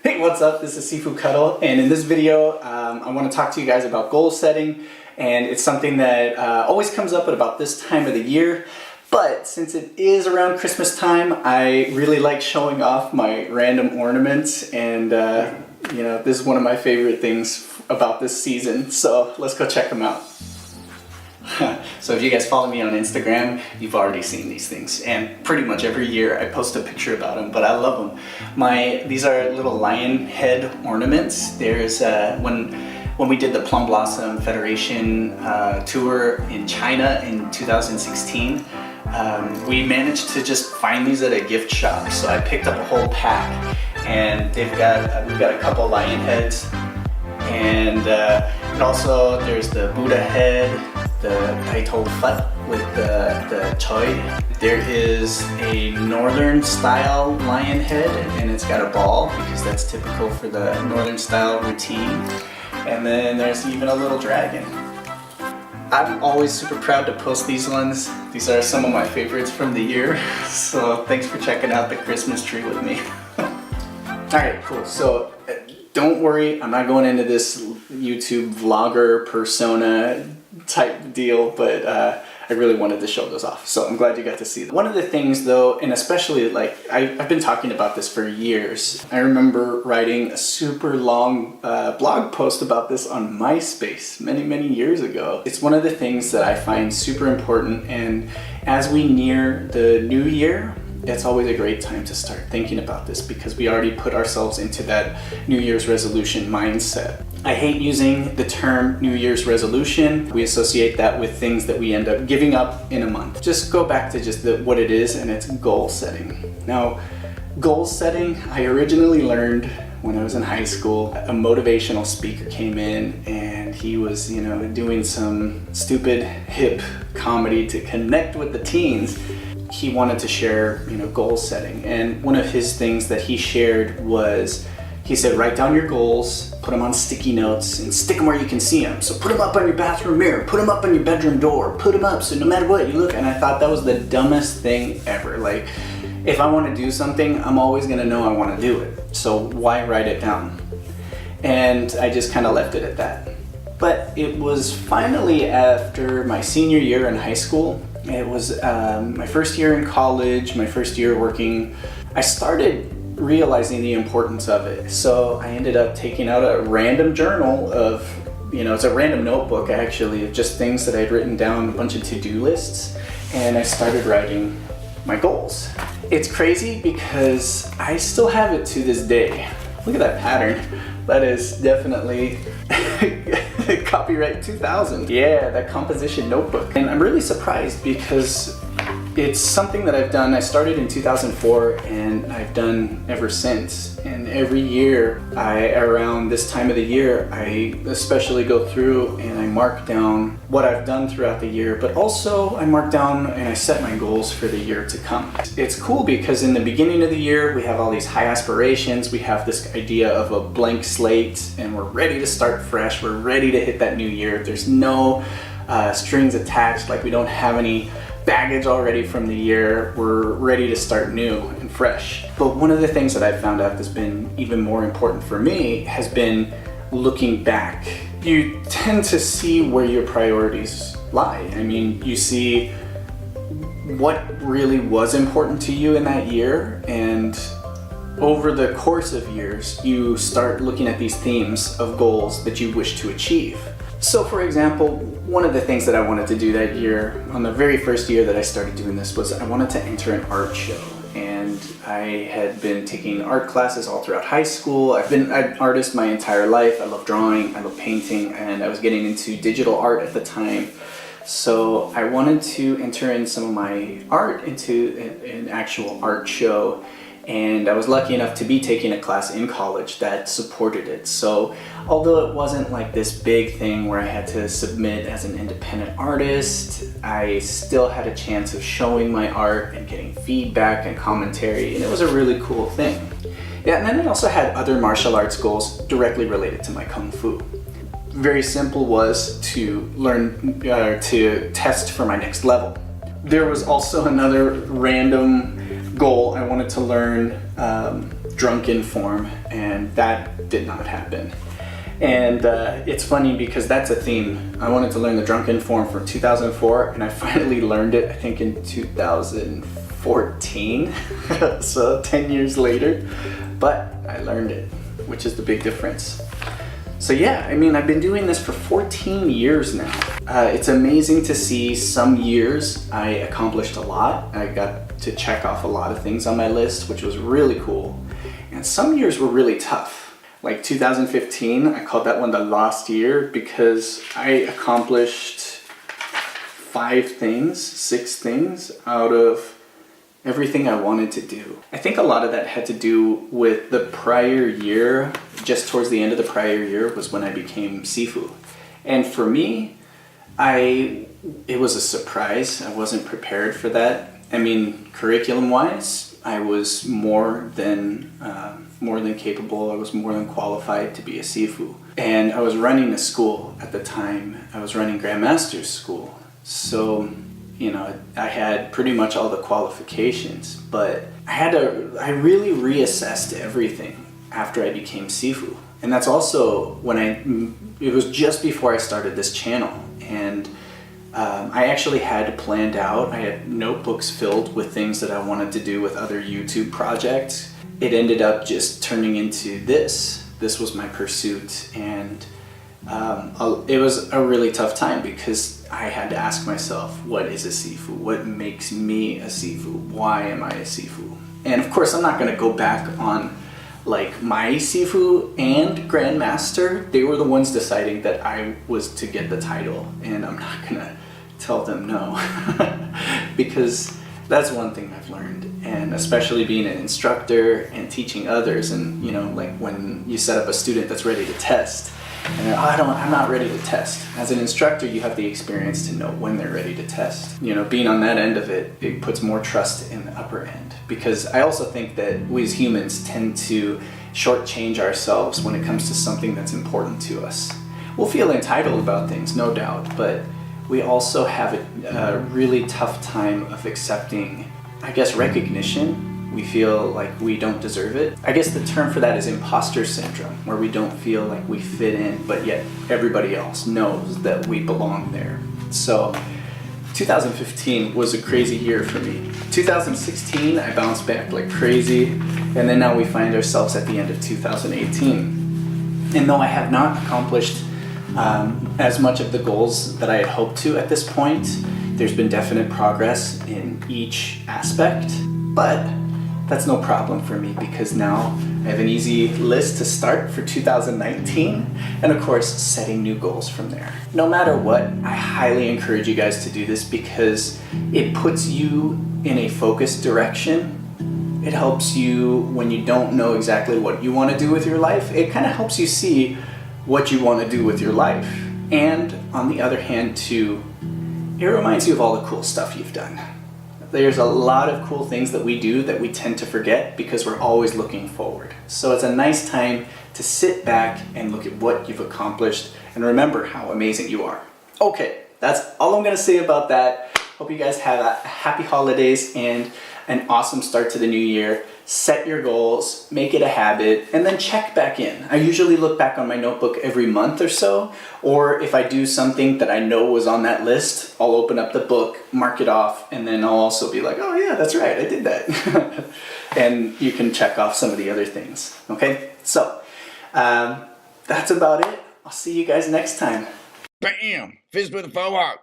Hey, what's up? This is Sifu Cuddle, and in this video I want to talk to you guys about goal setting, and it's something that always comes up at about this time of the year. But since it is around Christmas time, I really like showing off my random ornaments, and you know, this is one of my favorite things about this season, so let's go check them out. So if you guys follow me on Instagram, you've already seen these things, and pretty much every year I post a picture about them, but I love them. These are little lion head ornaments. There's when we did the Plum Blossom Federation tour in China in 2016, we managed to just find these at a gift shop. So I picked up a whole pack, and we've got a couple lion heads, and also there's the Buddha head, the Taito Fut with the Choi. There is a northern style lion head, and it's got a ball because that's typical for the northern style routine. And then there's even a little dragon. I'm always super proud to post these ones. These are some of my favorites from the year. So thanks for checking out the Christmas tree with me. Alright, cool. So don't worry, I'm not going into this YouTube vlogger persona type deal, but I really wanted to show those off, so I'm glad you got to see them. One of the things though, and especially like I've been talking about this for years, I remember writing a super long blog post about this on MySpace many years ago. It's one of the things that I find super important, and as we near the new year, it's always a great time to start thinking about this because we already put ourselves into that New Year's resolution mindset. I hate using the term New Year's resolution. We associate that with things that we end up giving up in a month. Just go back to just what it is, and it's goal setting. Now, goal setting, I originally learned when I was in high school. A motivational speaker came in, and he was, you know, doing some stupid hip comedy to connect with the teens. He wanted to share, you know, goal setting, and one of his things that he shared was, he said, write down your goals, put them on sticky notes, and stick them where you can see them. So put them up on your bathroom mirror, put them up on your bedroom door, put them up so no matter what you look. And I thought that was the dumbest thing ever. Like, if I want to do something, I'm always going to know I want to do it. So why write it down? And I just kind of left it at that. But it was finally after my senior year in high school. It was my first year in college, my first year working. I started realizing the importance of it. So I ended up taking out a random journal of, you know, it's a random notebook actually, of just things that I'd written down, a bunch of to-do lists, and I started writing my goals. It's crazy because I still have it to this day. Look at that pattern. That is definitely copyright 2000. Yeah, that composition notebook. And I'm really surprised because it's something that I've done. I started in 2004 and I've done ever since. And every year, around this time of the year, I especially go through and I mark down what I've done throughout the year, but also I mark down and I set my goals for the year to come. It's cool because in the beginning of the year, we have all these high aspirations. We have this idea of a blank slate, and we're ready to start fresh. We're ready to hit that new year. There's no strings attached, like we don't have any baggage already from the year. We're ready to start new and fresh. But one of the things that I've found out that's been even more important for me has been looking back. You tend to see where your priorities lie. I mean, you see what really was important to you in that year, and over the course of years, you start looking at these themes of goals that you wish to achieve. So for example, one of the things that I wanted to do that year, on the very first year that I started doing this, was I wanted to enter an art show. And I had been taking art classes all throughout high school. I've been an artist my entire life. I love drawing, I love painting, and I was getting into digital art at the time. So I wanted to enter in some of my art into an actual art show. And I was lucky enough to be taking a class in college that supported it. So although it wasn't like this big thing where I had to submit as an independent artist, I still had a chance of showing my art and getting feedback and commentary, and it was a really cool thing. Yeah, and then I also had other martial arts goals directly related to my Kung Fu. Very simple was to learn, to test for my next level. There was also another random goal. I wanted to learn drunken form, and that did not happen. And it's funny because that's a theme. I wanted to learn the drunken form for 2004, and I finally learned it, I think, in 2014, so 10 years later, but I learned it, which is the big difference. So yeah, I mean, I've been doing this for 14 years now. It's amazing to see some years I accomplished a lot. I got to check off a lot of things on my list, which was really cool. And some years were really tough. Like 2015, I called that one the lost year because I accomplished 6 things out of everything I wanted to do. I think a lot of that had to do with the prior year. Just towards the end of the prior year was when I became Sifu. And for me, it was a surprise. I wasn't prepared for that. I mean, curriculum-wise, I was more than capable. I was more than qualified to be a Sifu. And I was running a school at the time. I was running Grandmaster's school. So, you know, I had pretty much all the qualifications, but I really reassessed everything after I became Sifu. And that's also it was just before I started this channel. And I actually had planned out, I had notebooks filled with things that I wanted to do with other YouTube projects. It ended up just turning into this. This was my pursuit, and it was a really tough time because I had to ask myself, what is a Sifu? What makes me a Sifu? Why am I a Sifu? And of course, I'm not going to go back on like my Sifu and Grandmaster. They were the ones deciding that I was to get the title, and I'm not going to tell them no because that's one thing I've learned. And especially being an instructor and teaching others, and you know, like when you set up a student that's ready to test, and they're, I'm not ready to test. As an instructor, you have the experience to know when they're ready to test. You know, being on that end of it, it puts more trust in the upper end. Because I also think that we as humans tend to shortchange ourselves when it comes to something that's important to us. We'll feel entitled about things, no doubt, but we also have a really tough time of accepting, I guess, recognition. We feel like we don't deserve it. I guess the term for that is imposter syndrome, where we don't feel like we fit in, but yet everybody else knows that we belong there. So 2015 was a crazy year for me. 2016, I bounced back like crazy, and then now we find ourselves at the end of 2018. And though I have not accomplished as much of the goals that I had hoped to at this point, there's been definite progress in each aspect, but that's no problem for me because now I have an easy list to start for 2019, and of course, setting new goals from there. No matter what, I highly encourage you guys to do this because it puts you in a focused direction. It helps you when you don't know exactly what you want to do with your life. It kind of helps you see what you want to do with your life. And on the other hand, too, it reminds you of all the cool stuff you've done. There's a lot of cool things that we do that we tend to forget because we're always looking forward. So it's a nice time to sit back and look at what you've accomplished and remember how amazing you are. Okay, that's all I'm gonna say about that. Hope you guys have a happy holidays and an awesome start to the new year. Set your goals, make it a habit, and then check back in. I usually look back on my notebook every month or so, or if I do something that I know was on that list, I'll open up the book, mark it off, and then I'll also be like, oh yeah, that's right, I did that. And you can check off some of the other things, okay? So, that's about it. I'll see you guys next time. Bam! Fist with a forward.